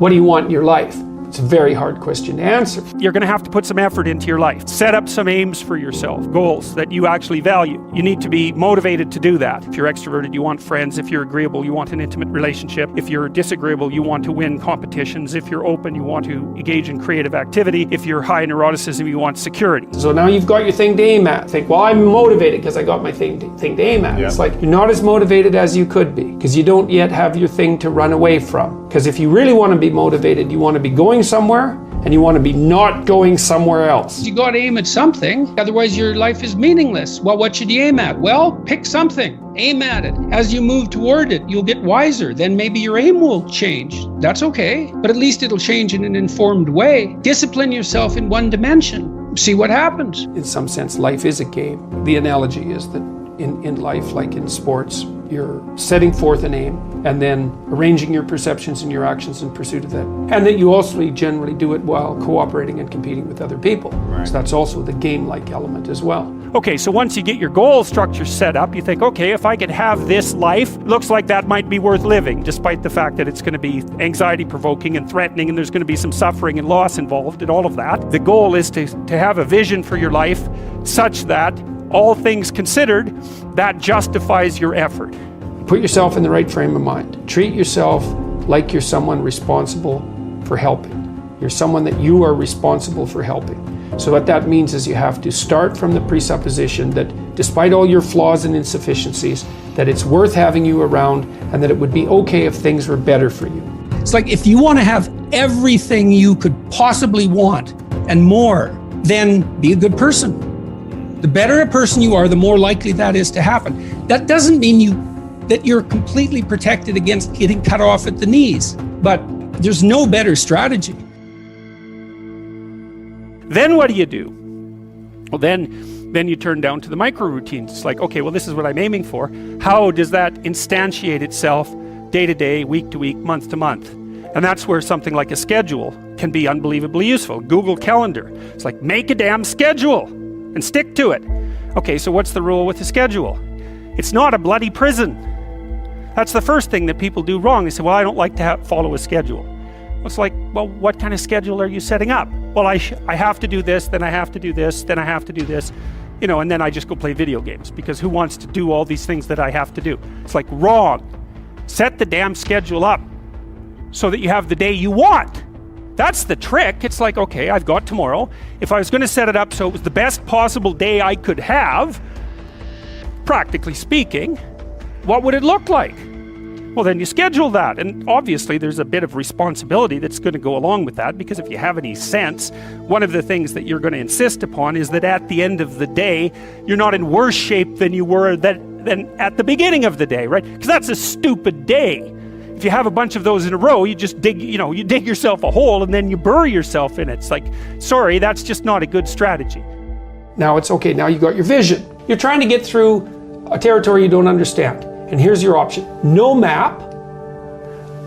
What do you want in your life? It's a very hard question to answer. You're going to have to put some effort into your life. Set up some aims for yourself, goals that you actually value. You need to be motivated to do that. If you're extroverted, you want friends. If you're agreeable, you want an intimate relationship. If you're disagreeable, you want to win competitions. If you're open, you want to engage in creative activity. If you're high neuroticism, you want security. So now you've got your thing to aim at. Think, well, I'm motivated because I got my thing to aim at. Yeah. It's like you're not as motivated as you could be because you don't yet have your thing to run away from. Because if you really want to be motivated, you want to be going somewhere and you want to be not going somewhere else. You got to aim at something, otherwise your life is meaningless. Well, what should you aim at? Well, pick something, aim at it. As you move toward it, you'll get wiser. Then maybe your aim will change. That's okay, but at least it'll change in an informed way. Discipline yourself in one dimension. See what happens. In some sense, life is a game. The analogy is that in life, like in sports, you're setting forth an aim and then arranging your perceptions and your actions in pursuit of that. And that you also generally do it while cooperating and competing with other people. Right. So that's also the game-like element as well. Okay, so once you get your goal structure set up, you think, okay, if I could have this life, looks like that might be worth living, despite the fact that it's going to be anxiety-provoking and threatening, and there's going to be some suffering and loss involved and all of that. The goal is to have a vision for your life such that, all things considered, that justifies your effort. Put yourself in the right frame of mind. Treat yourself like you're someone responsible for helping. You're someone that you are responsible for helping. So what that means is you have to start from the presupposition that despite all your flaws and insufficiencies, that it's worth having you around and that it would be okay if things were better for you. It's like if you want to have everything you could possibly want and more, then be a good person. The better a person you are, the more likely that is to happen. That doesn't mean that you're completely protected against getting cut off at the knees, but there's no better strategy. Then what do? Well, then you turn down to the micro routines. It's like, okay, well, this is what I'm aiming for. How does that instantiate itself day to day, week to week, month to month? And that's where something like a schedule can be unbelievably useful. Google Calendar. It's like, make a damn schedule and stick to it. Okay, so what's the rule with the schedule? It's not a bloody prison. That's the first thing that people do wrong. They say, well, I don't like to follow a schedule. It's like, well, what kind of schedule are you setting up? Well, I have to do this, then I have to do this, then I have to do this, and then I just go play video games, because who wants to do all these things that I have to do? It's like, wrong. Set the damn schedule up so that you have the day you want. That's the trick. It's like, okay, I've got tomorrow. If I was going to set it up so it was the best possible day I could have, practically speaking, what would it look like? Well, then you schedule that, and obviously there's a bit of responsibility that's going to go along with that, because if you have any sense, one of the things that you're going to insist upon is that at the end of the day, you're not in worse shape than you were than at the beginning of the day, right? Because that's a stupid day. If you have a bunch of those in a row, you just dig yourself a hole and then you bury yourself in it. It's like, sorry, that's just not a good strategy. Now it's okay, now you got your vision. You're trying to get through a territory you don't understand. And here's your option. No map,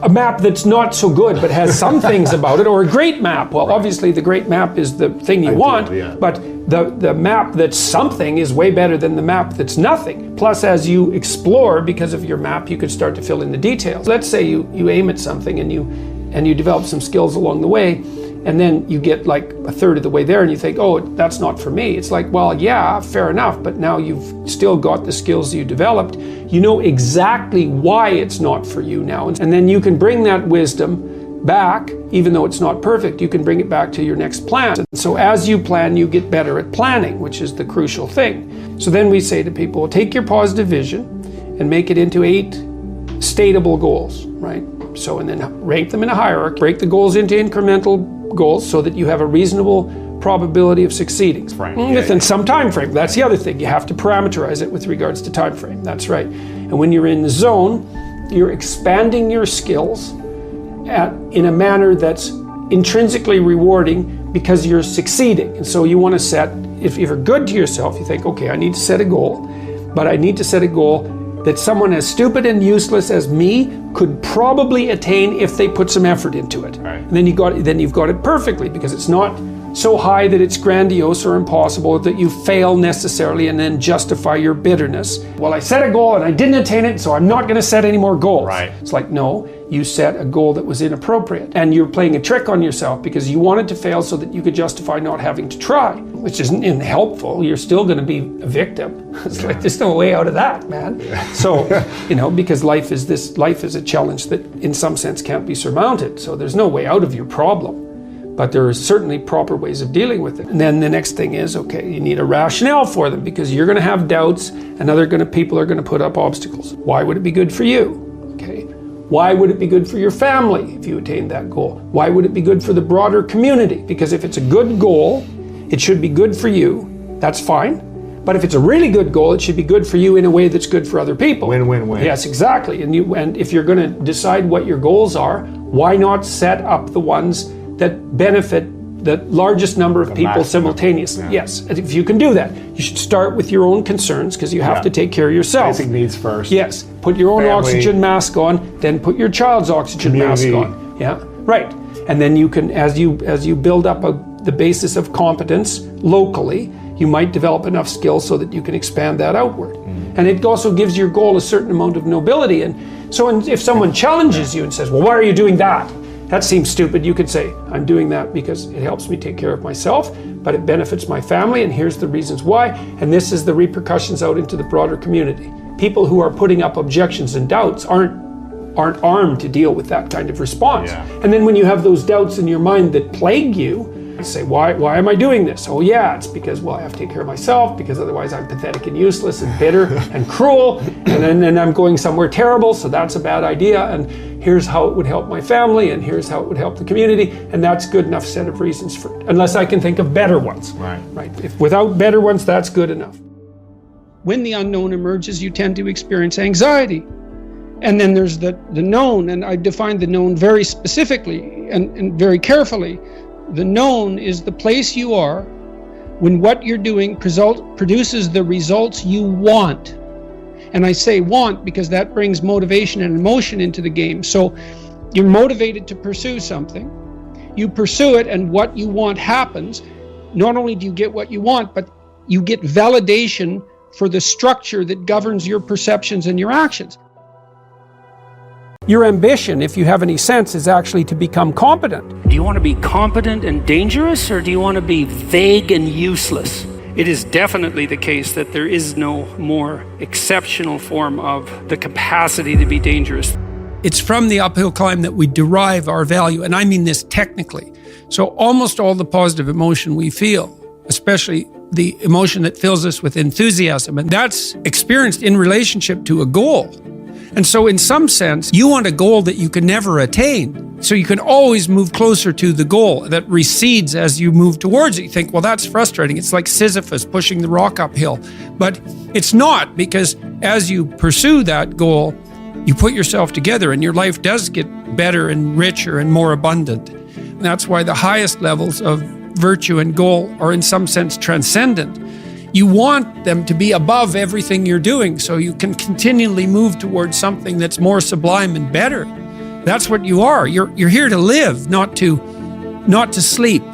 a map that's not so good but has some things about it, or a great map. Well, obviously the great map is the thing you want, but the map that's something is way better than the map that's nothing. Plus, as you explore, because of your map, you could start to fill in the details. Let's say you aim at something and you develop some skills along the way, and then you get like a third of the way there and you think, oh, that's not for me. It's like, well, yeah, fair enough, but now you've still got the skills you developed. You know exactly why it's not for you now. And then you can bring that wisdom back, even though it's not perfect, you can bring it back to your next plan. And so as you plan, you get better at planning, which is the crucial thing. So then we say to people, take your positive vision and make it into 8 stateable goals, right? So, and then rank them in a hierarchy, break the goals into incremental goals so that you have a reasonable probability of succeeding within some time frame. That's the other thing. You have to parameterize it with regards to time frame. That's right. And when you're in the zone, you're expanding your skills in a manner that's intrinsically rewarding because you're succeeding. And so you want to set, if you're good to yourself, you think, okay, I need to set a goal, but I need to set a goal that someone as stupid and useless as me could probably attain if they put some effort into it. Right. And then you've got it perfectly, because it's not so high that it's grandiose or impossible, that you fail necessarily and then justify your bitterness. Well, I set a goal and I didn't attain it, so I'm not going to set any more goals. Right. It's like, no, you set a goal that was inappropriate. And you're playing a trick on yourself because you wanted to fail so that you could justify not having to try, which isn't helpful. You're still going to be a victim. It's like, there's no way out of that, man. So, because life is a challenge that in some sense can't be surmounted. So there's no way out of your problem. But there are certainly proper ways of dealing with it. And then the next thing is, okay, you need a rationale for them, because you're going to have doubts and people are going to put up obstacles. Why would it be good for you? Okay. Why would it be good for your family if you attained that goal? Why would it be good for the broader community? Because if it's a good goal, it should be good for you. That's fine. But if it's a really good goal, it should be good for you in a way that's good for other people. Win-win-win. Yes, exactly. And if you're going to decide what your goals are, why not set up the ones that benefit the largest number of people simultaneously? Yeah. Yes, if you can do that. You should start with your own concerns, because you have to take care of yourself. Basic needs first. Yes, put your own Family. Oxygen mask on, then put your child's oxygen mask on. Yeah, right. And then you can, as you build up the basis of competence locally, you might develop enough skills so that you can expand that outward. And it also gives your goal a certain amount of nobility. And so if someone challenges you and says, well, why are you doing that? That seems stupid. You could say, I'm doing that because it helps me take care of myself, but it benefits my family, and here's the reasons why, and this is the repercussions out into the broader community. People who are putting up objections and doubts aren't armed to deal with that kind of response. Yeah. And then when you have those doubts in your mind that plague you, you say, why am I doing this? Oh yeah, it's because, well, I have to take care of myself, because otherwise I'm pathetic and useless and bitter and cruel, and then I'm going somewhere terrible, so that's a bad idea, and here's how it would help my family, and here's how it would help the community, and that's good enough set of reasons for it, unless I can think of better ones. Right. If without better ones, that's good enough. When the unknown emerges, you tend to experience anxiety. And then there's the known, and I define the known very specifically and very carefully. The known is the place you are when what you're doing produces the results you want. And I say want because that brings motivation and emotion into the game. So you're motivated to pursue something, you pursue it, and what you want happens. Not only do you get what you want, but you get validation for the structure that governs your perceptions and your actions. Your ambition, if you have any sense, is actually to become competent. Do you want to be competent and dangerous, or do you want to be vague and useless? It is definitely the case that there is no more exceptional form of the capacity to be dangerous. It's from the uphill climb that we derive our value, and I mean this technically. So almost all the positive emotion we feel, especially the emotion that fills us with enthusiasm, and that's experienced in relationship to a goal. And so in some sense, you want a goal that you can never attain. So you can always move closer to the goal that recedes as you move towards it. You think, well, that's frustrating. It's like Sisyphus pushing the rock uphill. But it's not, because as you pursue that goal, you put yourself together and your life does get better and richer and more abundant. And that's why the highest levels of virtue and goal are in some sense transcendent. You want them to be above everything you're doing so you can continually move towards something that's more sublime and better. That's what you are. You're here to live, not to sleep.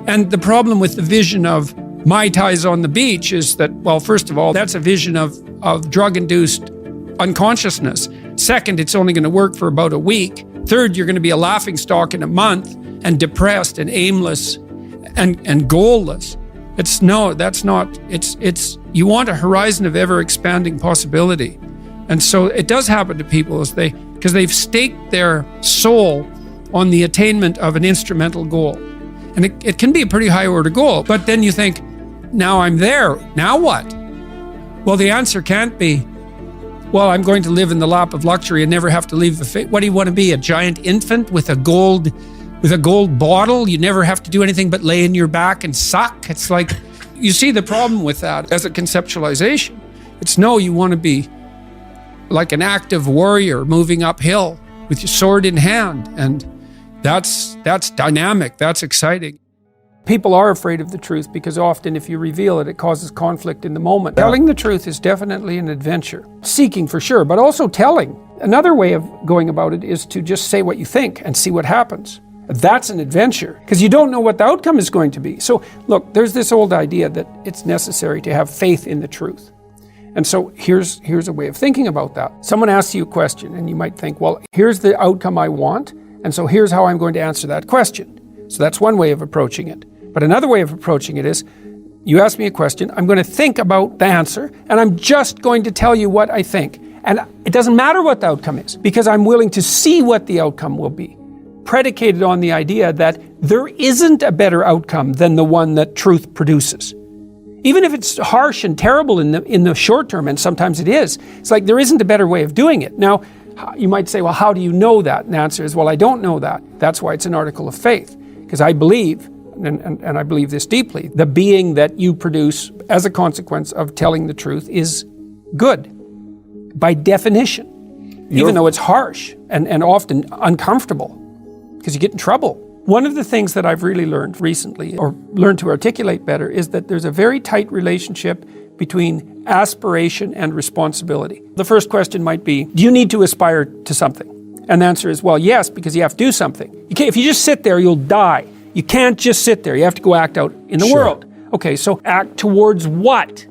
And the problem with the vision of Mai Tais on the beach is that, well, first of all, that's a vision of drug-induced unconsciousness. Second, it's only going to work for about a week. Third, you're going to be a laughingstock in a month and depressed and aimless and goalless. You want a horizon of ever expanding possibility. And so it does happen to people because they've staked their soul on the attainment of an instrumental goal. And it can be a pretty high order goal, but then you think, now I'm there, now what? Well, the answer can't be, well, I'm going to live in the lap of luxury and never have to leave the face. What do you want to be, a giant infant with a gold bottle? You never have to do anything but lay in your back and suck. It's like, you see the problem with that as a conceptualization. It's no, you want to be like an active warrior moving uphill with your sword in hand. And that's dynamic, that's exciting. People are afraid of the truth because often if you reveal it, it causes conflict in the moment. Telling the truth is definitely an adventure. Seeking for sure, but also telling. Another way of going about it is to just say what you think and see what happens. That's an adventure, because you don't know what the outcome is going to be. So look, there's this old idea that it's necessary to have faith in the truth. And so here's a way of thinking about that. Someone asks you a question and you might think, well, here's the outcome I want, and so here's how I'm going to answer that question. So that's one way of approaching it. But another way of approaching it is, you ask me a question, I'm going to think about the answer, and I'm just going to tell you what I think. And it doesn't matter what the outcome is, because I'm willing to see what the outcome will be, predicated on the idea that there isn't a better outcome than the one that truth produces. Even if it's harsh and terrible in the short term, and sometimes it is, it's like there isn't a better way of doing it. Now, you might say, well, how do you know that? And the answer is, well, I don't know that. That's why it's an article of faith, because I believe, and I believe this deeply, the being that you produce as a consequence of telling the truth is good, by definition, even though it's harsh and often uncomfortable, because you get in trouble. One of the things that I've really learned recently, or learned to articulate better, is that there's a very tight relationship between aspiration and responsibility. The first question might be, do you need to aspire to something? And the answer is, well, yes, because you have to do something. If you just sit there, you'll die. You can't just sit there. You have to go act out in the world. Okay, so act towards what?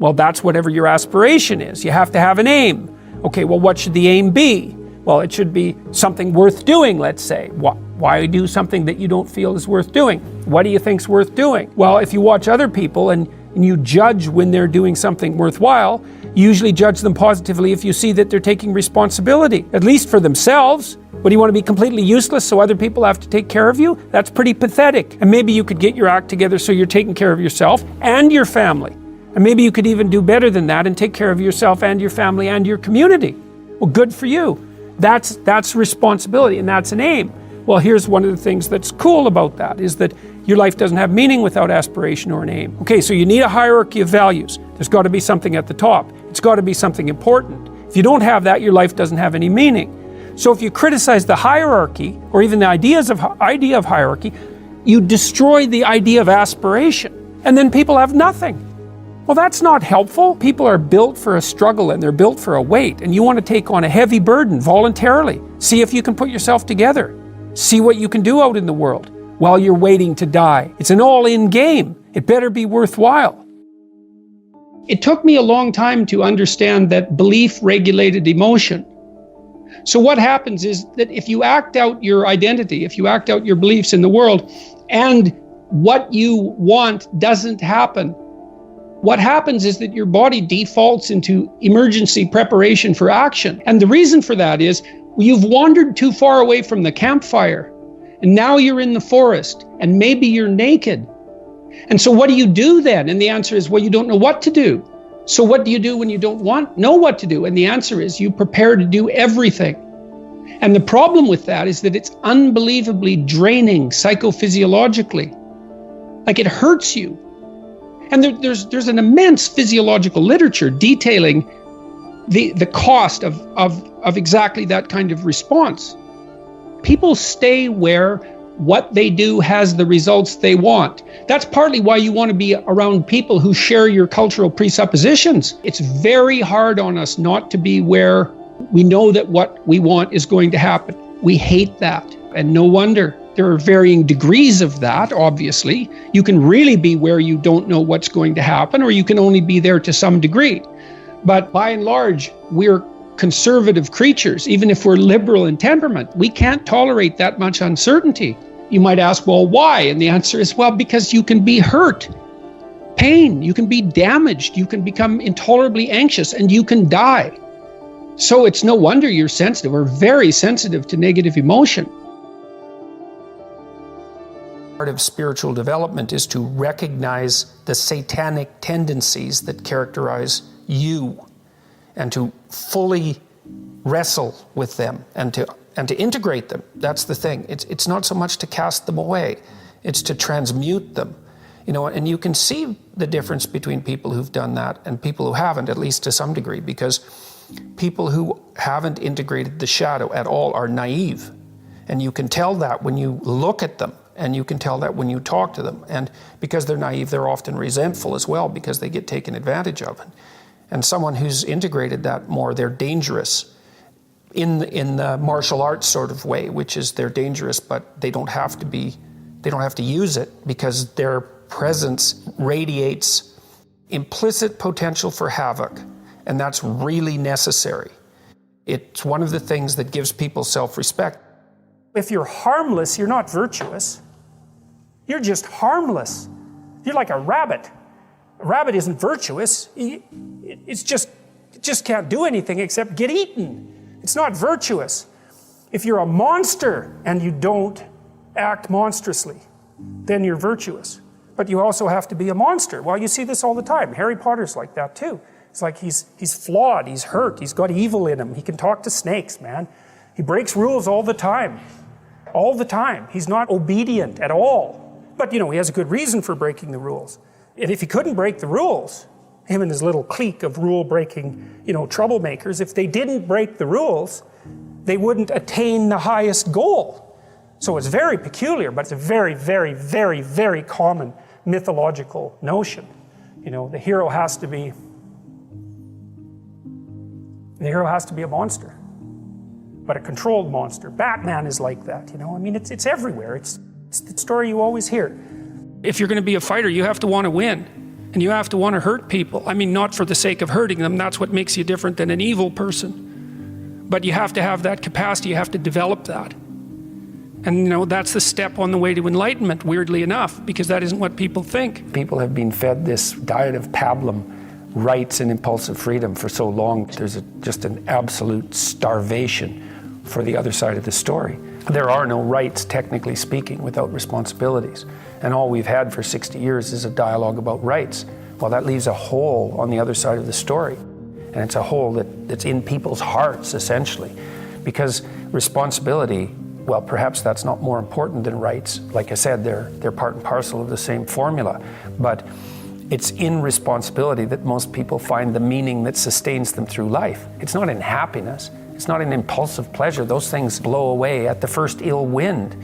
Well, that's whatever your aspiration is. You have to have an aim. Okay, well, what should the aim be? Well, it should be something worth doing, let's say. Why do something that you don't feel is worth doing? What do you think's worth doing? Well, if you watch other people and you judge when they're doing something worthwhile, you usually judge them positively if you see that they're taking responsibility, at least for themselves. What, do you want to be completely useless so other people have to take care of you? That's pretty pathetic. And maybe you could get your act together so you're taking care of yourself and your family. And maybe you could even do better than that and take care of yourself and your family and your community. Well, good for you. That's responsibility, and that's an aim. Well, here's one of the things that's cool about that, is that your life doesn't have meaning without aspiration or an aim. Okay, so you need a hierarchy of values. There's got to be something at the top. It's got to be something important. If you don't have that, your life doesn't have any meaning. So if you criticize the hierarchy, or even the idea of hierarchy, you destroy the idea of aspiration, and then people have nothing. Well, that's not helpful. People are built for a struggle, and they're built for a weight, and you want to take on a heavy burden voluntarily. See if you can put yourself together. See what you can do out in the world while you're waiting to die. It's an all-in game. It better be worthwhile. It took me a long time to understand that belief regulated emotion. So what happens is that if you act out your identity, if you act out your beliefs in the world, and what you want doesn't happen, what happens is that your body defaults into emergency preparation for action. And the reason for that is you've wandered too far away from the campfire, and now you're in the forest, and maybe you're naked. And so what do you do then? And the answer is, well, you don't know what to do. So what do you do when you don't know what to do? And the answer is, you prepare to do everything. And the problem with that is that it's unbelievably draining psychophysiologically. Like, it hurts you. And there's an immense physiological literature detailing the cost of exactly that kind of response. People stay where what they do has the results they want. That's partly why you want to be around people who share your cultural presuppositions. It's very hard on us not to be where we know that what we want is going to happen. We hate that, and no wonder. There are varying degrees of that, obviously. You can really be where you don't know what's going to happen, or you can only be there to some degree. But by and large, we're conservative creatures. Even if we're liberal in temperament, we can't tolerate that much uncertainty. You might ask, well, why? And the answer is, well, because you can be hurt, pain, you can be damaged, you can become intolerably anxious, and you can die. So it's no wonder you're sensitive, or very sensitive, to negative emotion. Part of spiritual development is to recognize the satanic tendencies that characterize you, and to fully wrestle with them, and to integrate them. That's the thing. It's not so much to cast them away, it's to transmute them. And you can see the difference between people who've done that and people who haven't, at least to some degree, because people who haven't integrated the shadow at all are naive. And you can tell that when you look at them, and you can tell that when you talk to them. And because they're naive, they're often resentful as well, because they get taken advantage of. And someone who's integrated that more, they're dangerous. in the martial arts sort of way, which is they're dangerous, but they don't have to use it because their presence radiates implicit potential for havoc, and that's really necessary. It's one of the things that gives people self-respect. If you're harmless, you're not virtuous. You're just harmless. You're like a rabbit. A rabbit isn't virtuous. It just can't do anything except get eaten. It's not virtuous. If you're a monster and you don't act monstrously, then you're virtuous. But you also have to be a monster. Well, you see this all the time. Harry Potter's like that too. It's like he's flawed, he's hurt, he's got evil in him. He can talk to snakes, man. He breaks rules all the time. All the time. He's not obedient at all. But he has a good reason for breaking the rules. And if he couldn't break the rules, him and his little clique of rule-breaking, troublemakers, if they didn't break the rules, they wouldn't attain the highest goal. So it's very peculiar, but it's a very, very, very, very common mythological notion. The hero has to be a monster, but a controlled monster. Batman is like that, it's everywhere. It's the story you always hear. If you're going to be a fighter, you have to want to win, and you have to want to hurt people. Not for the sake of hurting them. That's what makes you different than an evil person. But you have to have that capacity. You have to develop that. And that's the step on the way to enlightenment, weirdly enough, because that isn't what people think. People have been fed this diet of pablum, rights and impulsive freedom for so long. There's just an absolute starvation for the other side of the story. There are no rights, technically speaking, without responsibilities. And all we've had for 60 years is a dialogue about rights. Well, that leaves a hole on the other side of the story. And it's a hole that's in people's hearts, essentially. Because responsibility, well, perhaps that's not more important than rights. Like I said, they're part and parcel of the same formula. But it's in responsibility that most people find the meaning that sustains them through life. It's not in happiness. It's not in impulsive pleasure. Those things blow away at the first ill wind.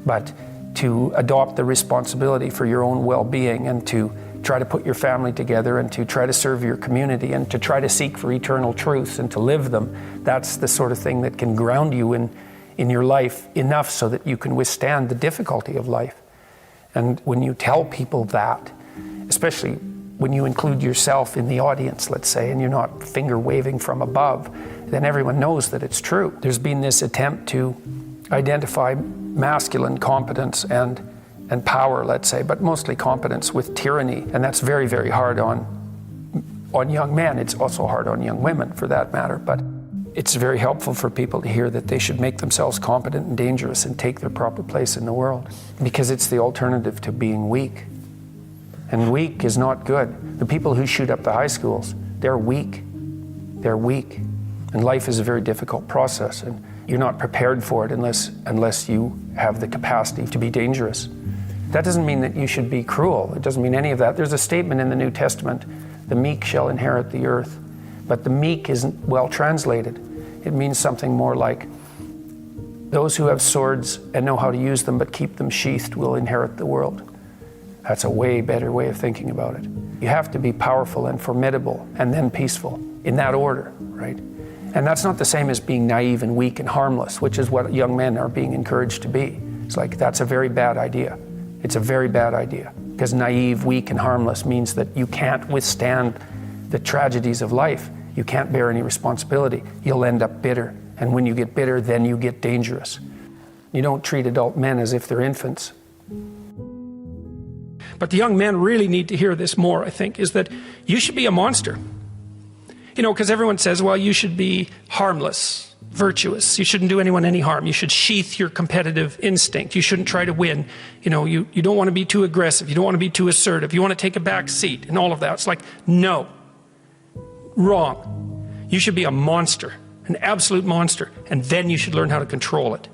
But to adopt the responsibility for your own well-being and to try to put your family together and to try to serve your community and to try to seek for eternal truths and to live them, that's the sort of thing that can ground you in your life enough so that you can withstand the difficulty of life. And when you tell people that, especially when you include yourself in the audience, let's say, and you're not finger waving from above, then everyone knows that it's true. There's been this attempt to identify masculine competence and power, let's say, but mostly competence with tyranny. And that's very, very hard on young men. It's also hard on young women, for that matter. But it's very helpful for people to hear that they should make themselves competent and dangerous and take their proper place in the world, because it's the alternative to being weak. And weak is not good. The people who shoot up the high schools, they're weak. They're weak. And life is a very difficult process, and you're not prepared for it unless you have the capacity to be dangerous. That doesn't mean that you should be cruel. It doesn't mean any of that. There's a statement in the New Testament, the meek shall inherit the earth. But the meek isn't well translated. It means something more like, those who have swords and know how to use them but keep them sheathed will inherit the world. That's a way better way of thinking about it. You have to be powerful and formidable and then peaceful, in that order, right? And that's not the same as being naive and weak and harmless, which is what young men are being encouraged to be. It's like, that's a very bad idea. It's a very bad idea, because naive, weak, and harmless means that you can't withstand the tragedies of life. You can't bear any responsibility. You'll end up bitter. And when you get bitter, then you get dangerous. You don't treat adult men as if they're infants. But the young men really need to hear this more, I think, is that you should be a monster. Because everyone says, well, you should be harmless, virtuous. You shouldn't do anyone any harm. You should sheath your competitive instinct. You shouldn't try to win. You don't want to be too aggressive. You don't want to be too assertive. You want to take a back seat and all of that. It's like, no. Wrong. You should be a monster, an absolute monster, and then you should learn how to control it.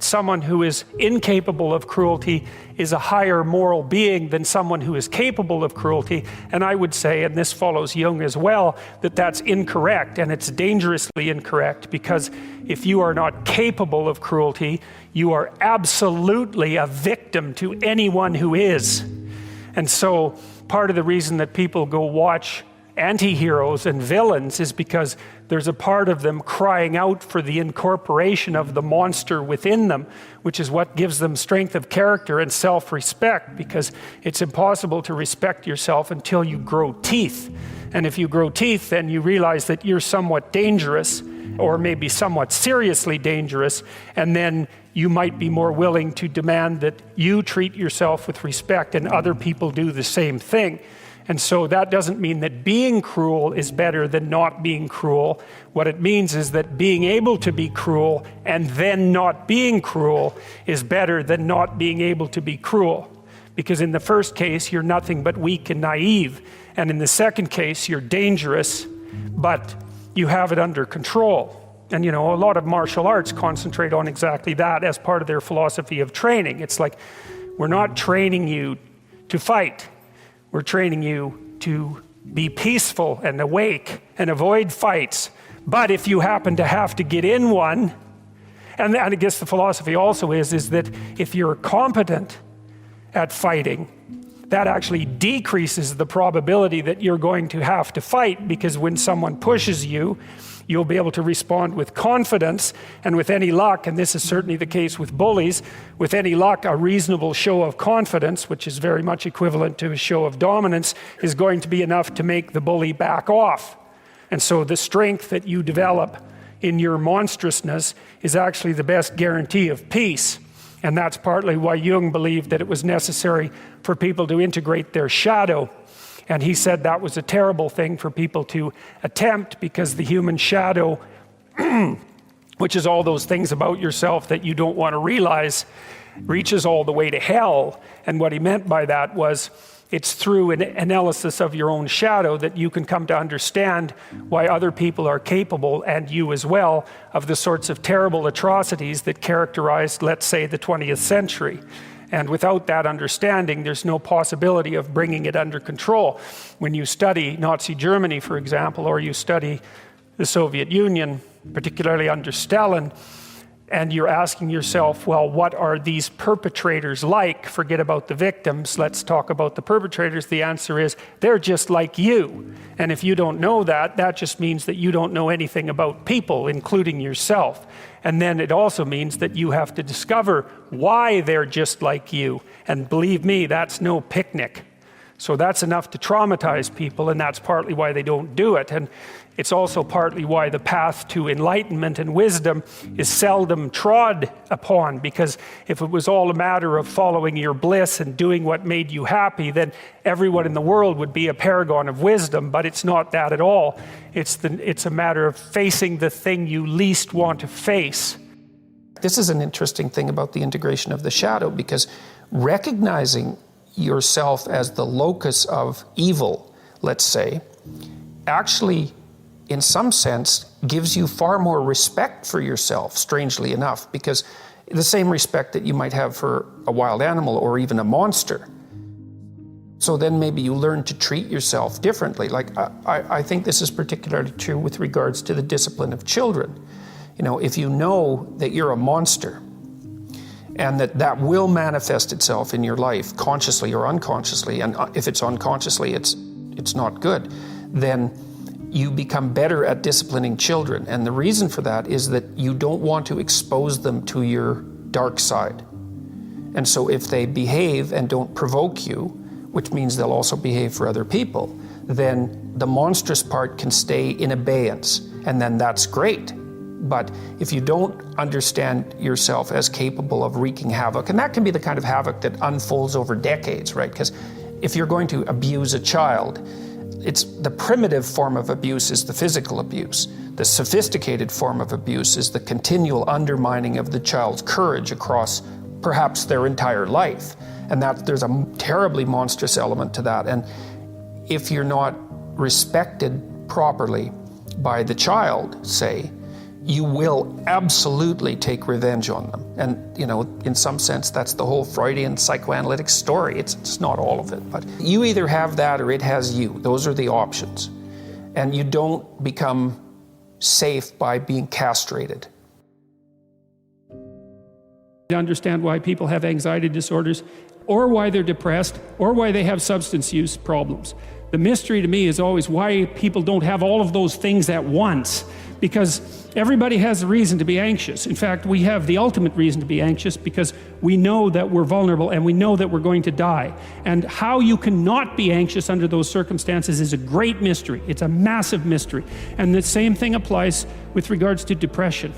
Someone who is incapable of cruelty is a higher moral being than someone who is capable of cruelty. And I would say, and this follows Jung as well, that that's incorrect, and it's dangerously incorrect, because if you are not capable of cruelty, you are absolutely a victim to anyone who is. And so part of the reason that people go watch anti-heroes and villains is because there's a part of them crying out for the incorporation of the monster within them, which is what gives them strength of character and self-respect, because it's impossible to respect yourself until you grow teeth. And if you grow teeth, then you realize that you're somewhat dangerous, or maybe somewhat seriously dangerous, and then you might be more willing to demand that you treat yourself with respect and other people do the same thing. And so that doesn't mean that being cruel is better than not being cruel. What it means is that being able to be cruel and then not being cruel is better than not being able to be cruel. Because in the first case, you're nothing but weak and naive. And in the second case, you're dangerous, but you have it under control. And you know, a lot of martial arts concentrate on exactly that as part of their philosophy of training. It's like, we're not training you to fight. We're training you to be peaceful and awake and avoid fights. But if you happen to have to get in one, and I guess the philosophy also is that if you're competent at fighting, that actually decreases the probability that you're going to have to fight, because when someone pushes you, you'll be able to respond with confidence, and with any luck, and this is certainly the case with bullies, with any luck, a reasonable show of confidence, which is very much equivalent to a show of dominance, is going to be enough to make the bully back off. And so the strength that you develop in your monstrousness is actually the best guarantee of peace. And that's partly why Jung believed that it was necessary for people to integrate their shadow. And he said that was a terrible thing for people to attempt, because the human shadow, which is all those things about yourself that you don't want to realize, reaches all the way to hell. And what he meant by that was, it's through an analysis of your own shadow that you can come to understand why other people are capable, and you as well, of the sorts of terrible atrocities that characterized, let's say, the 20th century. And without that understanding, there's no possibility of bringing it under control. When you study Nazi Germany, for example, or you study the Soviet Union, particularly under Stalin, and you're asking yourself, well, what are these perpetrators like? Forget about the victims, let's talk about the perpetrators. The answer is, they're just like you. And if you don't know that, that just means that you don't know anything about people, including yourself. And then it also means that you have to discover why they're just like you. And believe me, that's no picnic. So that's enough to traumatize people, and that's partly why they don't do it. And it's also partly why the path to enlightenment and wisdom is seldom trod upon, because if it was all a matter of following your bliss and doing what made you happy, then everyone in the world would be a paragon of wisdom. But it's not that at all. It's a matter of facing the thing you least want to face. This is an interesting thing about the integration of the shadow, because recognizing yourself as the locus of evil, let's say, actually, in some sense, gives you far more respect for yourself, strangely enough, because the same respect that you might have for a wild animal or even a monster. So then maybe you learn to treat yourself differently. Like, I think this is particularly true with regards to the discipline of children. You know, if you know that you're a monster, and that will manifest itself in your life, consciously or unconsciously, and if it's unconsciously, it's not good, then you become better at disciplining children. And the reason for that is that you don't want to expose them to your dark side. And so if they behave and don't provoke you, which means they'll also behave for other people, then the monstrous part can stay in abeyance, and then that's great. But if you don't understand yourself as capable of wreaking havoc, and that can be the kind of havoc that unfolds over decades, right? Because if you're going to abuse a child, it's the primitive form of abuse is the physical abuse. The sophisticated form of abuse is the continual undermining of the child's courage across perhaps their entire life. And that there's a terribly monstrous element to that. And if you're not respected properly by the child, say, you will absolutely take revenge on them. And, you know, in some sense, that's the whole Freudian psychoanalytic story. It's not all of it, but you either have that or it has you. Those are the options. And you don't become safe by being castrated. To understand why people have anxiety disorders, or why they're depressed, or why they have substance use problems. the mystery to me is always why people don't have all of those things at once, because everybody has a reason to be anxious. In fact, we have the ultimate reason to be anxious because we know that we're vulnerable and we know that we're going to die. And how you cannot be anxious under those circumstances is a great mystery. It's a massive mystery. And the same thing applies with regards to depression.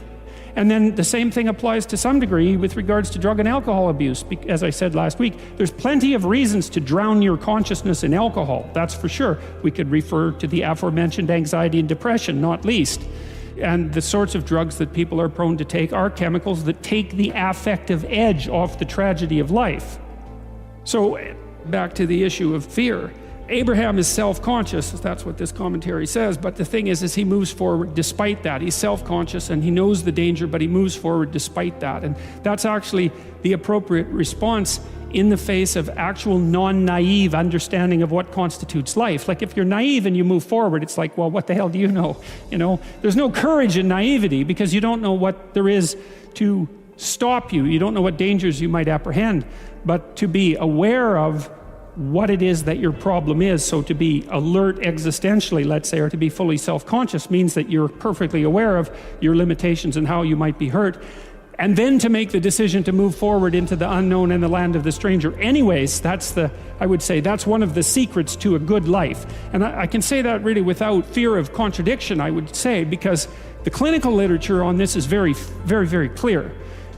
And then the same thing applies to some degree with regards to drug and alcohol abuse. As I said last week, there's plenty of reasons to drown your consciousness in alcohol, that's for sure. We could refer to the aforementioned anxiety and depression, not least. And the sorts of drugs that people are prone to take are chemicals that take the affective edge off the tragedy of life. So back to the issue of fear. Abraham is self-conscious, that's what this commentary says, but the thing is he moves forward despite that. He's self-conscious and he knows the danger, but he moves forward despite that. And that's actually the appropriate response in the face of actual non-naive understanding of what constitutes life. Like if you're naive and you move forward, it's like, well, what the hell do you know? You know, there's no courage in naivety because you don't know what there is to stop you. You don't know what dangers you might apprehend, but to be aware of what it is that your problem is, so to be alert existentially, let's say, or to be fully self-conscious means that you're perfectly aware of your limitations and how you might be hurt, and then to make the decision to move forward into the unknown and the land of the stranger. Anyways, I would say that's one of the secrets to a good life. And I can say that really without fear of contradiction, I would say, because the clinical literature on this is very, very, very clear.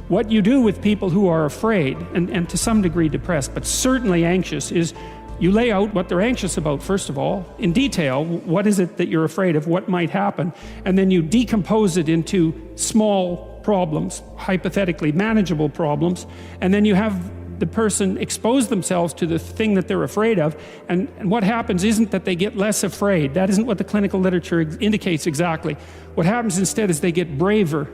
What you do with people who are afraid, and to some degree depressed, but certainly anxious, is you lay out what they're anxious about, first of all, in detail. What is it that you're afraid of? What might happen? And then you decompose it into small problems, hypothetically manageable problems, and then you have the person expose themselves to the thing that they're afraid of, and what happens isn't that they get less afraid. That isn't what the clinical literature indicates exactly. What happens instead is they get braver.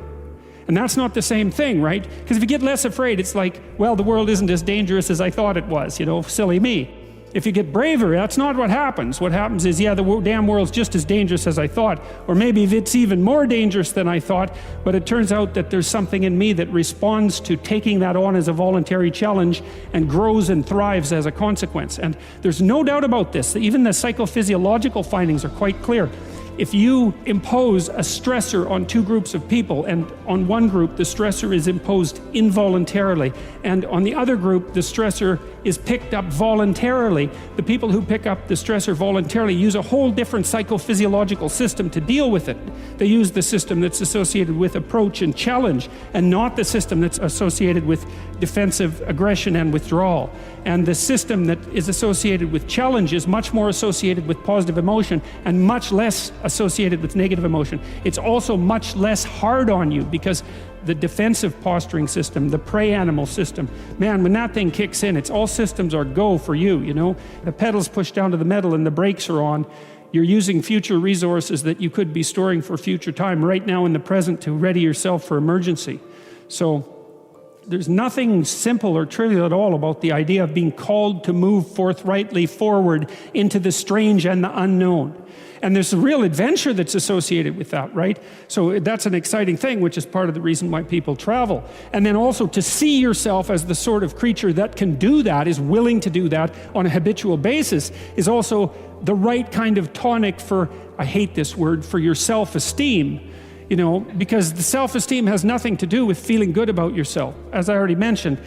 And that's not the same thing, right? Because if you get less afraid, it's like, well, the world isn't as dangerous as I thought it was, you know, silly me. If you get braver, that's not what happens. What happens is, yeah, the damn world's just as dangerous as I thought, or maybe it's even more dangerous than I thought, but it turns out that there's something in me that responds to taking that on as a voluntary challenge and grows and thrives as a consequence. And there's no doubt about this. Even the psychophysiological findings are quite clear. If you impose a stressor on two groups of people, and on one group the stressor is imposed involuntarily, and on the other group the stressor is picked up voluntarily, the people who pick up the stressor voluntarily use a whole different psychophysiological system to deal with it. They use the system that's associated with approach and challenge, and not the system that's associated with defensive aggression and withdrawal. And the system that is associated with challenge is much more associated with positive emotion and much less associated with negative emotion. It's also much less hard on you because the defensive posturing system, the prey animal system, man, when that thing kicks in, it's all systems are go for you, you know? The pedal's pushed down to the metal and the brakes are on. You're using future resources that you could be storing for future time right now in the present to ready yourself for emergency. So there's nothing simple or trivial at all about the idea of being called to move forthrightly forward into the strange and the unknown. And there's a real adventure that's associated with that, right? So that's an exciting thing, which is part of the reason why people travel. And then also to see yourself as the sort of creature that can do that, is willing to do that on a habitual basis, is also the right kind of tonic for, I hate this word, for your self-esteem. You know, because the self-esteem has nothing to do with feeling good about yourself. As I already mentioned,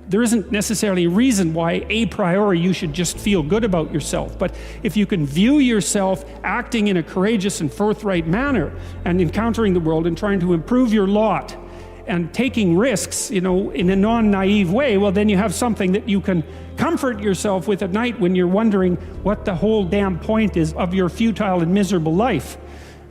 there isn't necessarily a reason why a priori you should just feel good about yourself. But if you can view yourself acting in a courageous and forthright manner and encountering the world and trying to improve your lot and taking risks, you know, in a non-naive way, well, then you have something that you can comfort yourself with at night when you're wondering what the whole damn point is of your futile and miserable life.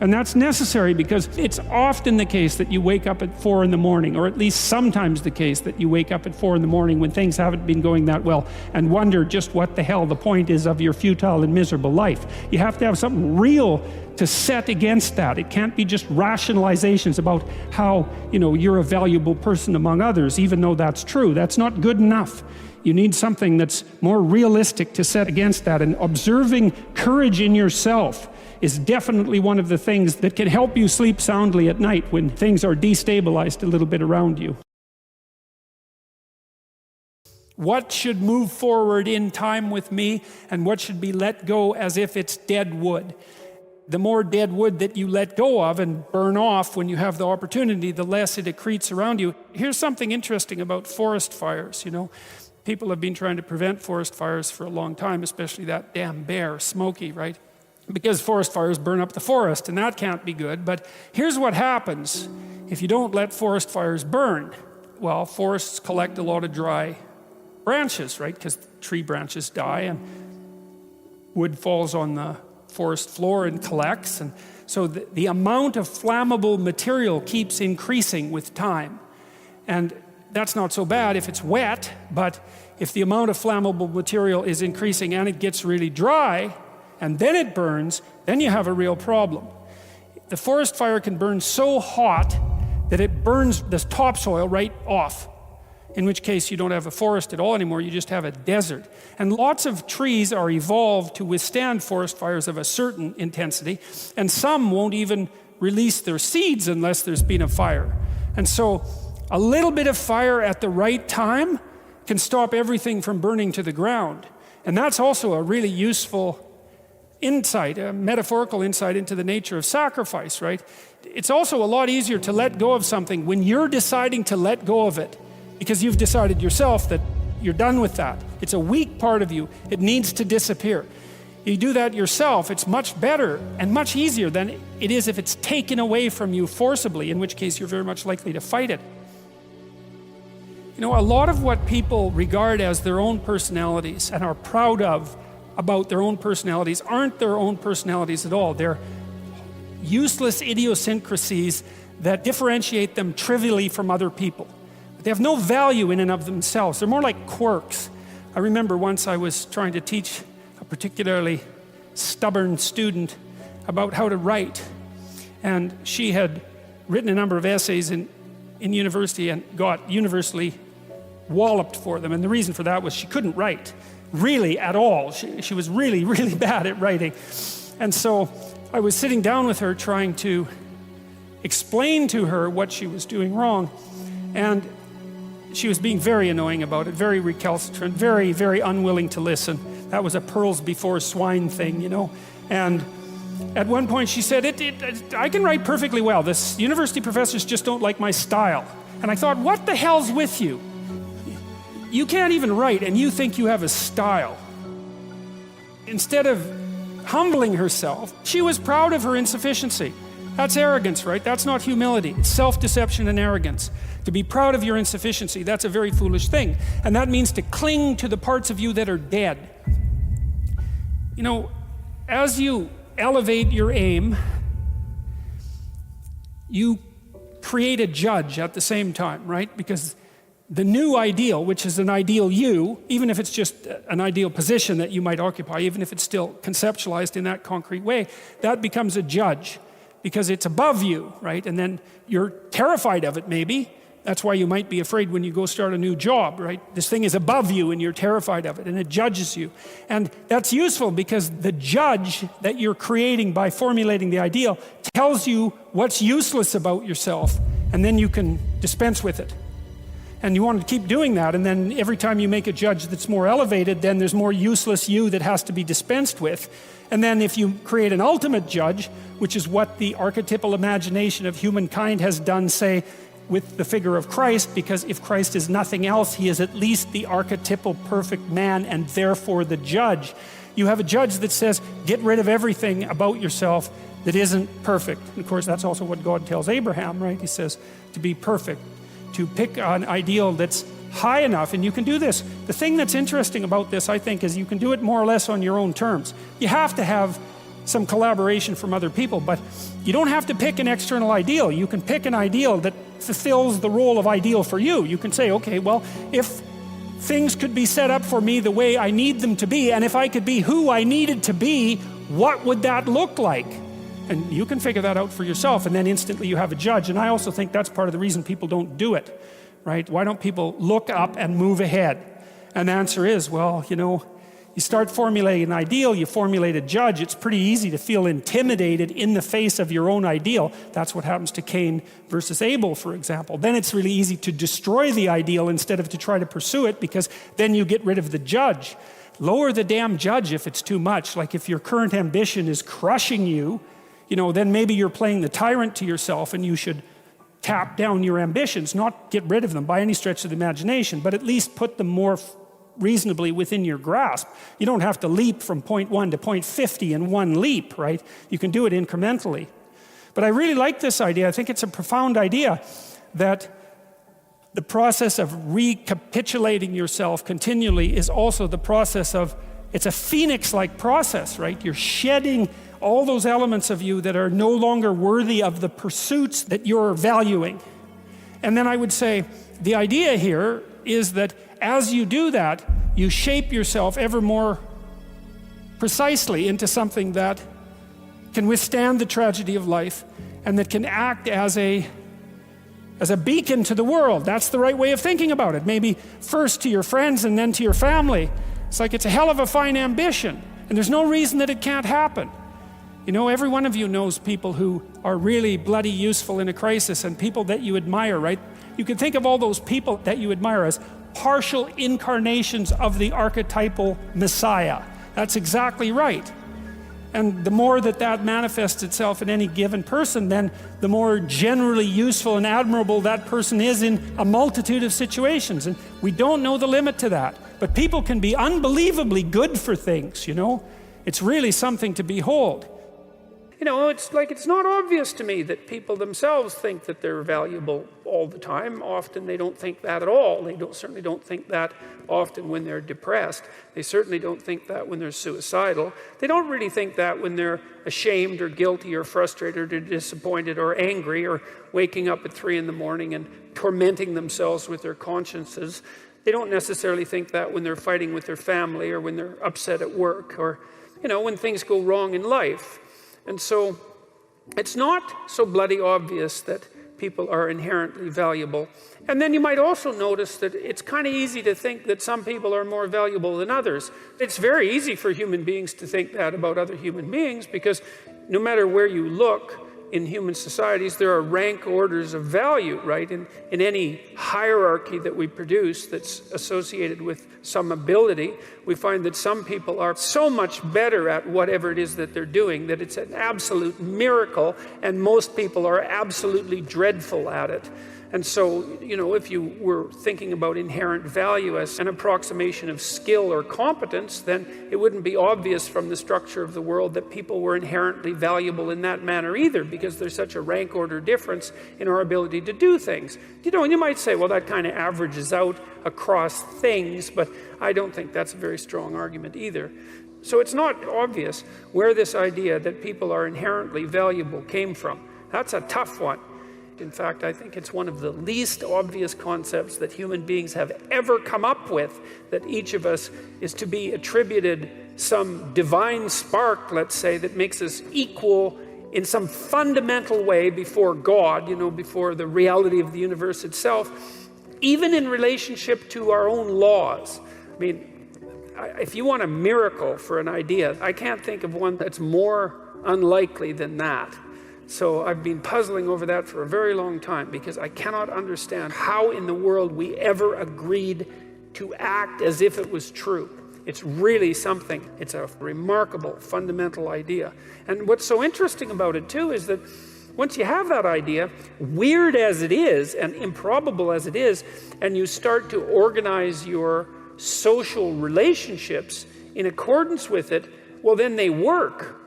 And that's necessary because it's often the case that you wake up at 4 in the morning, or at least sometimes the case that you wake up at 4 in the morning when things haven't been going that well and wonder just what the hell the point is of your futile and miserable life. You have to have something real to set against that. It can't be just rationalizations about how, you know, you're a valuable person among others, even though that's true. That's not good enough. You need something that's more realistic to set against that. And observing courage in yourself is definitely one of the things that can help you sleep soundly at night when things are destabilized a little bit around you. What should move forward in time with me, and what should be let go as if it's dead wood? The more dead wood that you let go of and burn off when you have the opportunity, the less it accretes around you. Here's something interesting about forest fires, People have been trying to prevent forest fires for a long time, especially that damn bear, Smokey, right? Because forest fires burn up the forest, and that can't be good. But here's what happens if you don't let forest fires burn. Well, forests collect a lot of dry branches, right? Because tree branches die, and wood falls on the forest floor and collects. And so the amount of flammable material keeps increasing with time. And that's not so bad if it's wet, but if the amount of flammable material is increasing and it gets really dry, and then it burns, then you have a real problem. The forest fire can burn so hot that it burns the topsoil right off, in which case you don't have a forest at all anymore, you just have a desert. And lots of trees are evolved to withstand forest fires of a certain intensity, and some won't even release their seeds unless there's been a fire. And so a little bit of fire at the right time can stop everything from burning to the ground. And that's also a really useful insight, a metaphorical insight into the nature of sacrifice, right? It's also a lot easier to let go of something when you're deciding to let go of it, because you've decided yourself that you're done with that. It's a weak part of you. It needs to disappear. You do that yourself, it's much better and much easier than it is if it's taken away from you forcibly, in which case you're very much likely to fight it. A lot of what people regard as their own personalities and are proud of about their own personalities aren't their own personalities at all. They're useless idiosyncrasies that differentiate them trivially from other people. They have no value in and of themselves. They're more like quirks. I remember once I was trying to teach a particularly stubborn student about how to write. And she had written a number of essays in university and got universally walloped for them. And the reason for that was she couldn't write, really at all. She was really, really bad at writing. And so I was sitting down with her trying to explain to her what she was doing wrong. And she was being very annoying about it, very recalcitrant, very, very unwilling to listen. That was a pearls before swine thing, And at one point she said, I can write perfectly well. This university professors just don't like my style. And I thought, what the hell's with you? You can't even write and you think you have a style. Instead of humbling herself, she was proud of her insufficiency. That's arrogance, right? That's not humility. It's self-deception and arrogance. To be proud of your insufficiency, that's a very foolish thing. And that means to cling to the parts of you that are dead. As you elevate your aim, you create a judge at the same time, right? Because the new ideal, which is an ideal you, even if it's just an ideal position that you might occupy, even if it's still conceptualized in that concrete way, that becomes a judge because it's above you, right? And then you're terrified of it maybe. That's why you might be afraid when you go start a new job, right? This thing is above you and you're terrified of it and it judges you. And that's useful because the judge that you're creating by formulating the ideal tells you what's useless about yourself, and then you can dispense with it. And you want to keep doing that, and then every time you make a judge that's more elevated, then there's more useless you that has to be dispensed with. And then if you create an ultimate judge, which is what the archetypal imagination of humankind has done, say, with the figure of Christ, because if Christ is nothing else, he is at least the archetypal perfect man and therefore the judge. You have a judge that says, get rid of everything about yourself that isn't perfect. And of course, that's also what God tells Abraham, right? He says to be perfect, to pick an ideal that's high enough, and you can do this. The thing that's interesting about this, I think, is you can do it more or less on your own terms. You have to have some collaboration from other people, but you don't have to pick an external ideal. You can pick an ideal that fulfills the role of ideal for you. You can say, okay, well, if things could be set up for me the way I need them to be, and if I could be who I needed to be, what would that look like? And you can figure that out for yourself, and then instantly you have a judge. And I also think that's part of the reason people don't do it, right? Why don't people look up and move ahead? And the answer is, well, you start formulating an ideal, you formulate a judge, it's pretty easy to feel intimidated in the face of your own ideal. That's what happens to Cain versus Abel, for example. Then it's really easy to destroy the ideal instead of to try to pursue it, because then you get rid of the judge. Lower the damn judge if it's too much. Like if your current ambition is crushing you, then maybe you're playing the tyrant to yourself, and you should tap down your ambitions, not get rid of them by any stretch of the imagination, but at least put them more reasonably within your grasp. You don't have to leap from point 1 to point 50 in one leap, right? You can do it incrementally. But I really like this idea. I think it's a profound idea that the process of recapitulating yourself continually is also the process of, it's a phoenix-like process, right? You're shedding all those elements of you that are no longer worthy of the pursuits that you're valuing. And then I would say, the idea here is that as you do that, you shape yourself ever more precisely into something that can withstand the tragedy of life and that can act as a beacon to the world. That's the right way of thinking about it. Maybe first to your friends and then to your family. It's like it's a hell of a fine ambition, and there's no reason that it can't happen. Every one of you knows people who are really bloody useful in a crisis, and people that you admire, right? You can think of all those people that you admire as partial incarnations of the archetypal Messiah. That's exactly right. And the more that manifests itself in any given person, then the more generally useful and admirable that person is in a multitude of situations. And we don't know the limit to that. But people can be unbelievably good for things, It's really something to behold. It's not obvious to me that people themselves think that they're valuable all the time. Often they don't think that at all. They certainly don't think that often when they're depressed. They certainly don't think that when they're suicidal. They don't really think that when they're ashamed or guilty or frustrated or disappointed or angry or waking up at 3 a.m. and tormenting themselves with their consciences. They don't necessarily think that when they're fighting with their family or when they're upset at work or, when things go wrong in life. And so it's not so bloody obvious that people are inherently valuable. And then you might also notice that it's kind of easy to think that some people are more valuable than others. It's very easy for human beings to think that about other human beings, because no matter where you look in human societies, there are rank orders of value, right? In any hierarchy that we produce that's associated with some ability, we find that some people are so much better at whatever it is that they're doing that it's an absolute miracle, and most people are absolutely dreadful at it. And so, if you were thinking about inherent value as an approximation of skill or competence, then it wouldn't be obvious from the structure of the world that people were inherently valuable in that manner either, because there's such a rank order difference in our ability to do things. And you might say, well, that kind of averages out across things, but I don't think that's a very strong argument either. So it's not obvious where this idea that people are inherently valuable came from. That's a tough one. In fact, I think it's one of the least obvious concepts that human beings have ever come up with, that each of us is to be attributed some divine spark, let's say, that makes us equal in some fundamental way before God, before the reality of the universe itself, even in relationship to our own laws. If you want a miracle for an idea, I can't think of one that's more unlikely than that. So I've been puzzling over that for a very long time, because I cannot understand how in the world we ever agreed to act as if it was true. It's really something. It's a remarkable, fundamental idea. And what's so interesting about it too is that once you have that idea, weird as it is and improbable as it is, and you start to organize your social relationships in accordance with it, well, then they work.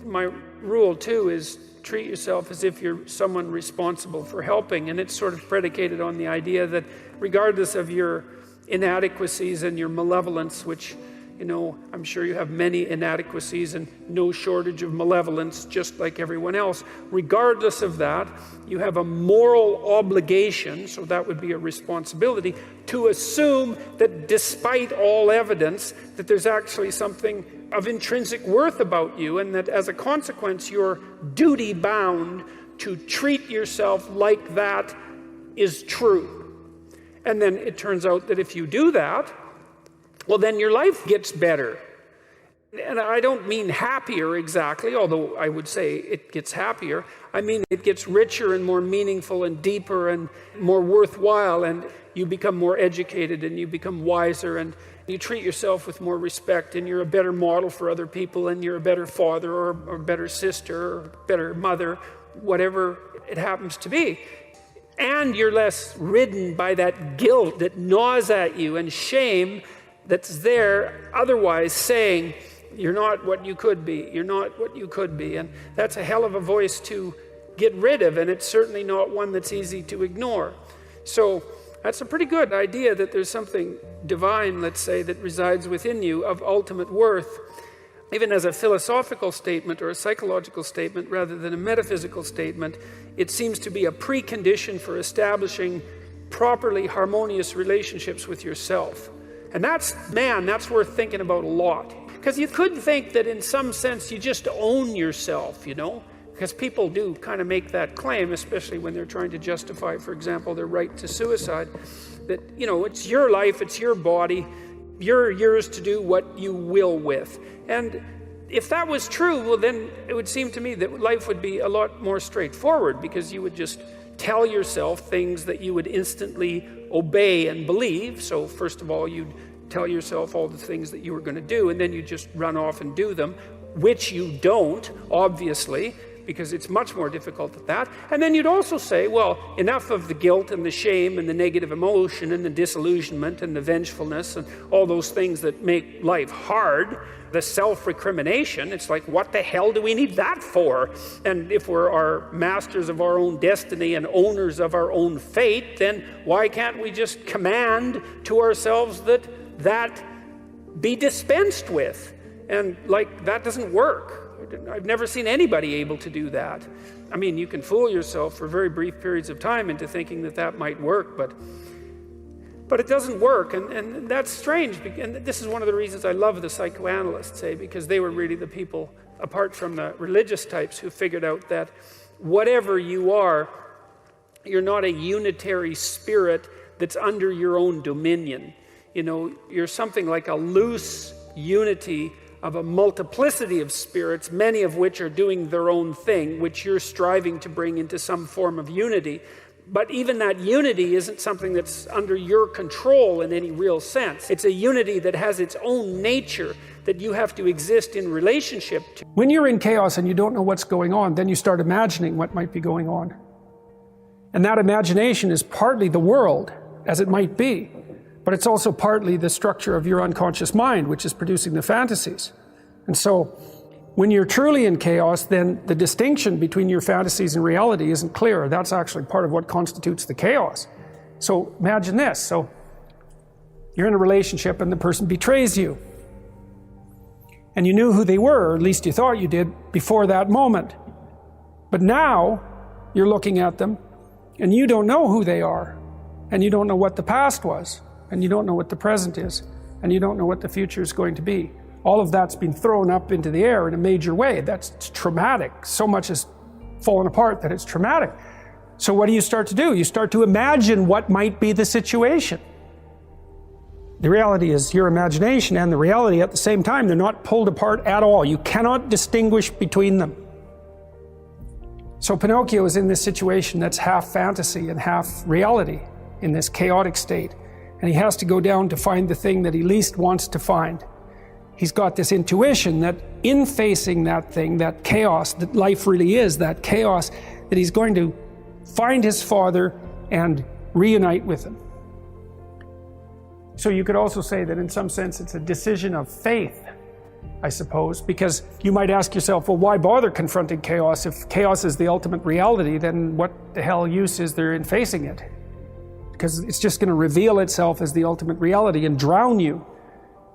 My rule too is treat yourself as if you're someone responsible for helping, and it's sort of predicated on the idea that regardless of your inadequacies and your malevolence, which, I'm sure you have many inadequacies and no shortage of malevolence, just like everyone else. Regardless of that, you have a moral obligation, so that would be a responsibility, to assume that despite all evidence, that there's actually something of intrinsic worth about you, and that as a consequence, you're duty-bound to treat yourself like that is true. And then it turns out that if you do that, well, then your life gets better. And I don't mean happier exactly, although I would say it gets happier. I mean it gets richer and more meaningful and deeper and more worthwhile, and you become more educated and you become wiser and you treat yourself with more respect, and you're a better model for other people, and you're a better father or a better sister or better mother, whatever it happens to be. And you're less ridden by that guilt that gnaws at you and shame that's there otherwise saying, you're not what you could be. You're not what you could be. And that's a hell of a voice to get rid of, and it's certainly not one that's easy to ignore. So that's a pretty good idea that there's something divine, let's say, that resides within you of ultimate worth, even as a philosophical statement or a psychological statement rather than a metaphysical statement. It seems to be a precondition for establishing properly harmonious relationships with yourself. And that's worth thinking about a lot. Because you could think that in some sense you just own yourself, you know? Because people do kind of make that claim, especially when they're trying to justify, for example, their right to suicide. That, you know, it's your life, it's your body, you're yours to do what you will with. And if that was true, well then it would seem to me that life would be a lot more straightforward, because you would just tell yourself things that you would instantly obey and believe. So first of all, you'd tell yourself all the things that you were going to do, and then you just run off and do them, which you don't, obviously, because it's much more difficult than that. And then you'd also say, well, enough of the guilt and the shame and the negative emotion and the disillusionment and the vengefulness and all those things that make life hard, the self-recrimination. It's like, what the hell do we need that for? And if we're our masters of our own destiny and owners of our own fate, then why can't we just command to ourselves that be dispensed with? And like, that doesn't work. I've never seen anybody able to do that. I mean, you can fool yourself for very brief periods of time into thinking that that might work, but it doesn't work, and that's strange. And this is one of the reasons I love the psychoanalysts, because they were really the people, apart from the religious types, who figured out that whatever you are, you're not a unitary spirit that's under your own dominion. You know, you're something like a loose unity of a multiplicity of spirits, many of which are doing their own thing, which you're striving to bring into some form of unity. But even that unity isn't something that's under your control in any real sense. It's a unity that has its own nature that you have to exist in relationship to. When you're in chaos and you don't know what's going on, then you start imagining what might be going on. And that imagination is partly the world, as it might be, but it's also partly the structure of your unconscious mind, which is producing the fantasies. And so, when you're truly in chaos, then the distinction between your fantasies and reality isn't clear. That's actually part of what constitutes the chaos. So imagine this. So you're in a relationship and the person betrays you. And you knew who they were, or at least you thought you did, before that moment. But now you're looking at them and you don't know who they are. And you don't know what the past was. And you don't know what the present is. And you don't know what the future is going to be. All of that's been thrown up into the air in a major way. That's traumatic. So much has fallen apart that it's traumatic. So what do you start to do? You start to imagine what might be the situation. The reality is your imagination and the reality at the same time. They're not pulled apart at all. You cannot distinguish between them. So Pinocchio is in this situation that's half fantasy and half reality, in this chaotic state. And he has to go down to find the thing that he least wants to find. He's got this intuition that in facing that thing, that chaos that life really is, that chaos, that he's going to find his father and reunite with him. So you could also say that in some sense it's a decision of faith, I suppose, because you might ask yourself, well, why bother confronting chaos? If chaos is the ultimate reality, then what the hell use is there in facing it? Because it's just going to reveal itself as the ultimate reality and drown you.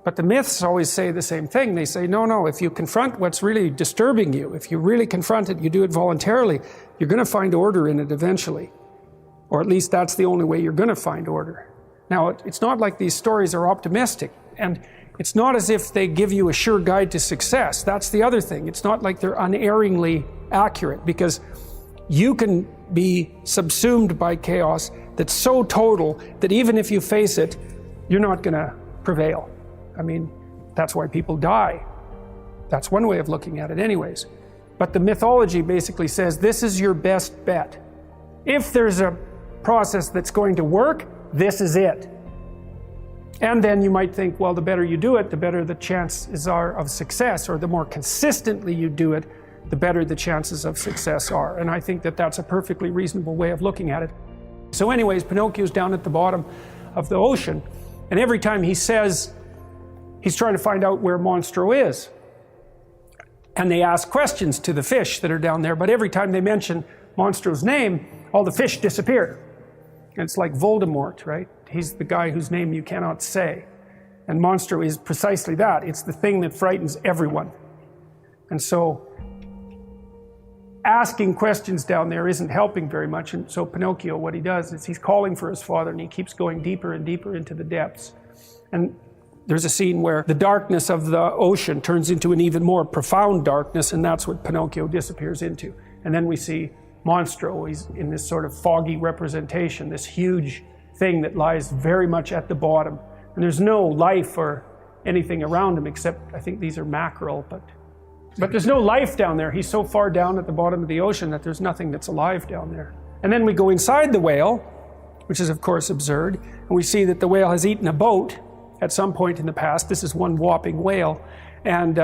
But the myths always say the same thing. They say, no, if you confront what's really disturbing you, if you really confront it, you do it voluntarily, you're going to find order in it eventually. Or at least that's the only way you're going to find order. Now, it's not like these stories are optimistic, and it's not as if they give you a sure guide to success. That's the other thing. It's not like they're unerringly accurate, because you can be subsumed by chaos that's so total that even if you face it, you're not going to prevail. I mean, that's why people die. That's one way of looking at it anyways. But the mythology basically says this is your best bet. If there's a process that's going to work, this is it. And then you might think, well, the better you do it, the better the chances are of success, or the more consistently you do it, the better the chances of success are. And I think that that's a perfectly reasonable way of looking at it. So anyways, Pinocchio's down at the bottom of the ocean, and every time he says he's trying to find out where Monstro is, and they ask questions to the fish that are down there, but every time they mention Monstro's name, all the fish disappear. And it's like Voldemort, right? He's the guy whose name you cannot say. And Monstro is precisely that. It's the thing that frightens everyone. And so asking questions down there isn't helping very much. And so Pinocchio, what he does is he's calling for his father, and he keeps going deeper and deeper into the depths. And there's a scene where the darkness of the ocean turns into an even more profound darkness, and that's what Pinocchio disappears into. And then we see Monstro. He's in this sort of foggy representation, this huge thing that lies very much at the bottom. And there's no life or anything around him except, I think these are mackerel, but there's no life down there. He's so far down at the bottom of the ocean that there's nothing that's alive down there. And then we go inside the whale, which is of course absurd, and we see that the whale has eaten a boat at some point in the past. This is one whopping whale. And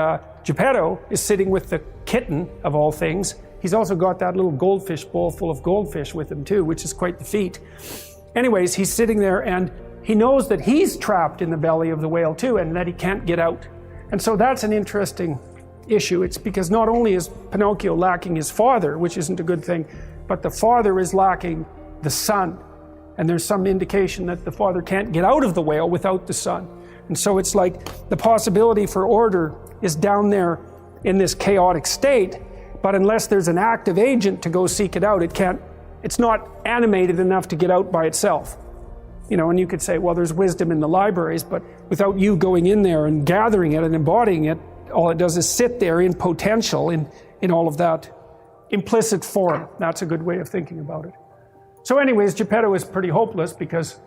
Geppetto is sitting with the kitten, of all things. He's also got that little goldfish bowl full of goldfish with him too, which is quite the feat. Anyways, he's sitting there and he knows that he's trapped in the belly of the whale too, and that he can't get out. And so that's an interesting issue. It's because not only is Pinocchio lacking his father, which isn't a good thing, but the father is lacking the son. And there's some indication that the father can't get out of the whale without the son. And so it's like the possibility for order is down there in this chaotic state, but unless there's an active agent to go seek it out, it's not animated enough to get out by itself. You know, and you could say, well, there's wisdom in the libraries, but without you going in there and gathering it and embodying it, all it does is sit there in potential, in all of that implicit form. That's a good way of thinking about it. So anyways, Geppetto is pretty hopeless because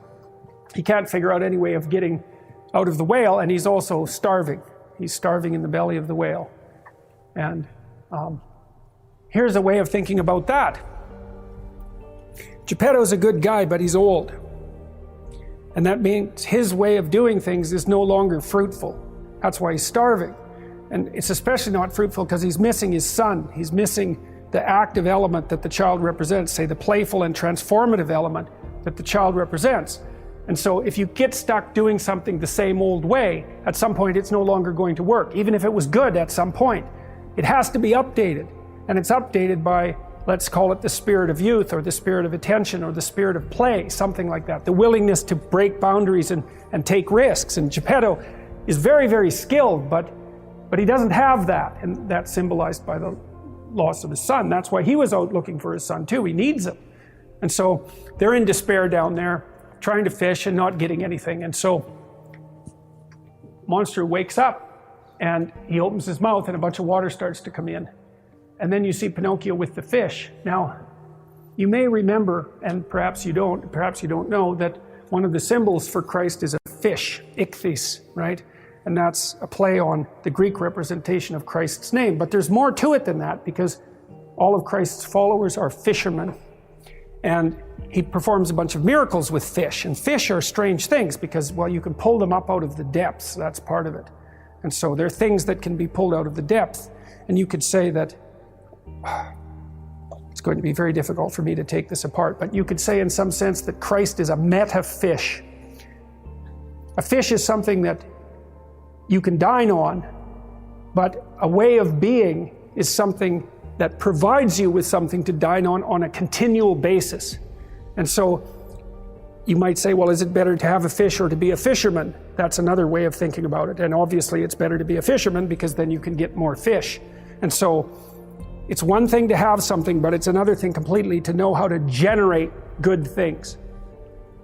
he can't figure out any way of getting out of the whale, and he's also starving. He's starving in the belly of the whale. And here's a way of thinking about that. Geppetto's a good guy, but he's old. And that means his way of doing things is no longer fruitful. That's why he's starving. And it's especially not fruitful because he's missing his son. He's missing the active element that the child represents, say the playful and transformative element that the child represents. And so if you get stuck doing something the same old way, at some point it's no longer going to work. Even if it was good at some point, it has to be updated. And it's updated by, let's call it the spirit of youth, or the spirit of attention, or the spirit of play, something like that. The willingness to break boundaries and take risks. And Geppetto is very, very skilled, but he doesn't have that. And that's symbolized by the loss of his son. That's why he was out looking for his son too. He needs him. And so they're in despair down there, trying to fish and not getting anything. And so Monstro wakes up and he opens his mouth and a bunch of water starts to come in. And then you see Pinocchio with the fish. Now, you may remember, and perhaps you don't know, that one of the symbols for Christ is a fish, ichthys, right? And that's a play on the Greek representation of Christ's name. But there's more to it than that, because all of Christ's followers are fishermen. And he performs a bunch of miracles with fish. And fish are strange things because, well, you can pull them up out of the depths. That's part of it. And so they're things that can be pulled out of the depth. And you could say that, it's going to be very difficult for me to take this apart, but you could say in some sense that Christ is a meta-fish. A fish is something that you can dine on, but a way of being is something that provides you with something to dine on a continual basis. And so you might say, well, is it better to have a fish or to be a fisherman? That's another way of thinking about it. And obviously it's better to be a fisherman because then you can get more fish. And so it's one thing to have something, but it's another thing completely to know how to generate good things.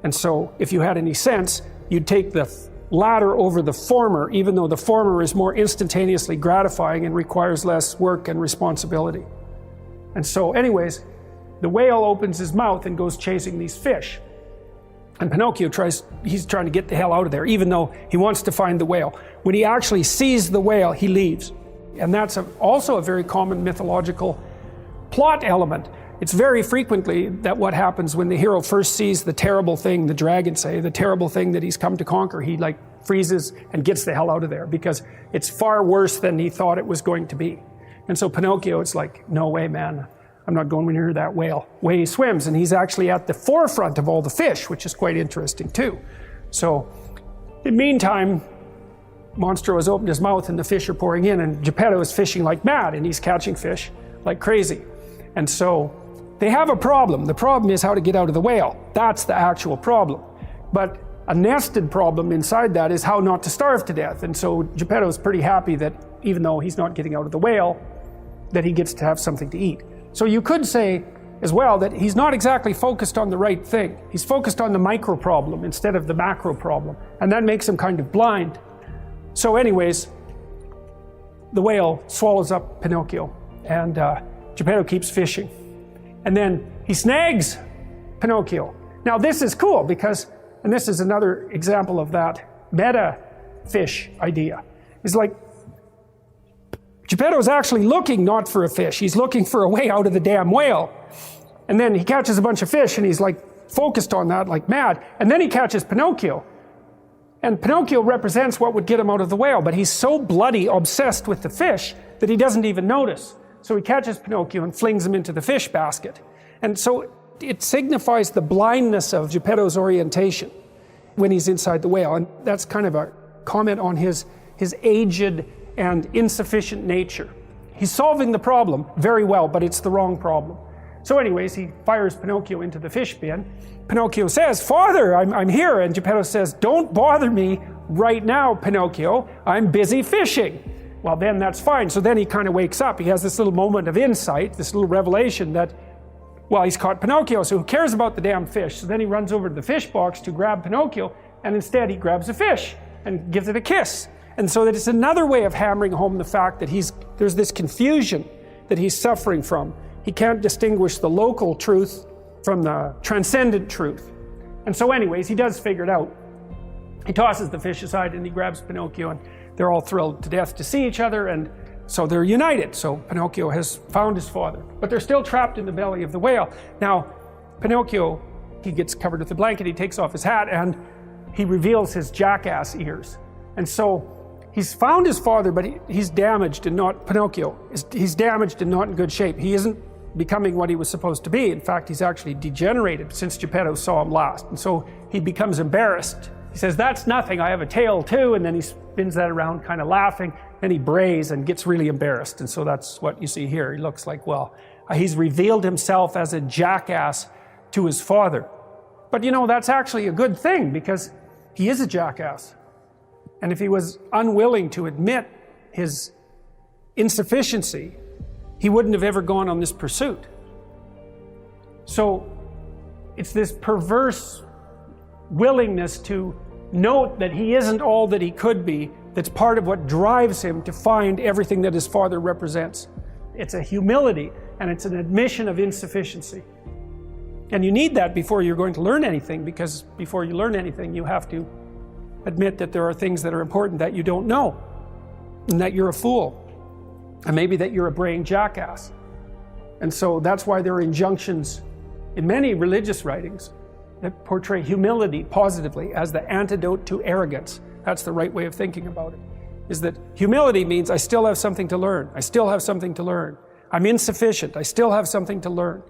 And so if you had any sense, you'd take the latter over the former, even though the former is more instantaneously gratifying and requires less work and responsibility. And so anyways, the whale opens his mouth and goes chasing these fish. And Pinocchio he's trying to get the hell out of there, even though he wants to find the whale. When he actually sees the whale, he leaves. And that's also a very common mythological plot element. It's very frequently that what happens when the hero first sees the terrible thing, the dragon say, the terrible thing that he's come to conquer, he like freezes and gets the hell out of there because it's far worse than he thought it was going to be. And so Pinocchio, it's like, no way, man. I'm not going near that whale. Away he swims, and he's actually at the forefront of all the fish, which is quite interesting too. So, in the meantime, Monstro has opened his mouth and the fish are pouring in, and Geppetto is fishing like mad, and he's catching fish like crazy. And so, they have a problem. The problem is how to get out of the whale. That's the actual problem. But a nested problem inside that is how not to starve to death. And so Geppetto's pretty happy that even though he's not getting out of the whale, that he gets to have something to eat. So you could say as well that he's not exactly focused on the right thing. He's focused on the micro problem instead of the macro problem. And that makes him kind of blind. So anyways, the whale swallows up Pinocchio, and Geppetto keeps fishing. And then he snags Pinocchio. Now this is cool because, and this is another example of that meta fish idea. It's like, Geppetto's actually looking not for a fish, he's looking for a way out of the damn whale. And then he catches a bunch of fish and he's like focused on that like mad. And then he catches Pinocchio. And Pinocchio represents what would get him out of the whale, but he's so bloody obsessed with the fish that he doesn't even notice. So he catches Pinocchio and flings him into the fish basket. And so it signifies the blindness of Geppetto's orientation when he's inside the whale. And that's kind of a comment on his aged and insufficient nature. He's solving the problem very well, but it's the wrong problem. So anyways, he fires Pinocchio into the fish bin. Pinocchio says, "Father, I'm here." And Geppetto says, "Don't bother me right now, Pinocchio. I'm busy fishing." Well, then that's fine. So then he kind of wakes up. He has this little moment of insight, this little revelation that, well, he's caught Pinocchio, so who cares about the damn fish? So then he runs over to the fish box to grab Pinocchio, and instead he grabs a fish and gives it a kiss. And so that it's another way of hammering home the fact that there's this confusion that he's suffering from. He can't distinguish the local truth from the transcendent truth. And so anyways, he does figure it out. He tosses the fish aside and he grabs Pinocchio, and they're all thrilled to death to see each other, and so they're united. So Pinocchio has found his father, but they're still trapped in the belly of the whale. Now, Pinocchio, he gets covered with a blanket, he takes off his hat, and he reveals his jackass ears. And so he's found his father, but he's damaged and not, Pinocchio, he's damaged and not in good shape. He isn't becoming what he was supposed to be. In fact, he's actually degenerated since Geppetto saw him last. And so he becomes embarrassed. He says, "That's nothing, I have a tail too." And then he spins that around kind of laughing, and he brays and gets really embarrassed. And so that's what you see here. He looks like, well, he's revealed himself as a jackass to his father. But you know, that's actually a good thing because he is a jackass. And if he was unwilling to admit his insufficiency, he wouldn't have ever gone on this pursuit. So it's this perverse willingness to note that he isn't all that he could be that's part of what drives him to find everything that his father represents. It's a humility, and it's an admission of insufficiency. And you need that before you're going to learn anything, because before you learn anything, you have to admit that there are things that are important that you don't know, and that you're a fool, and maybe that you're a braying jackass. And so that's why there are injunctions in many religious writings that portray humility positively as the antidote to arrogance. That's the right way of thinking about it, is that humility means I still have something to learn. I still have something to learn. I'm insufficient. I still have something to learn.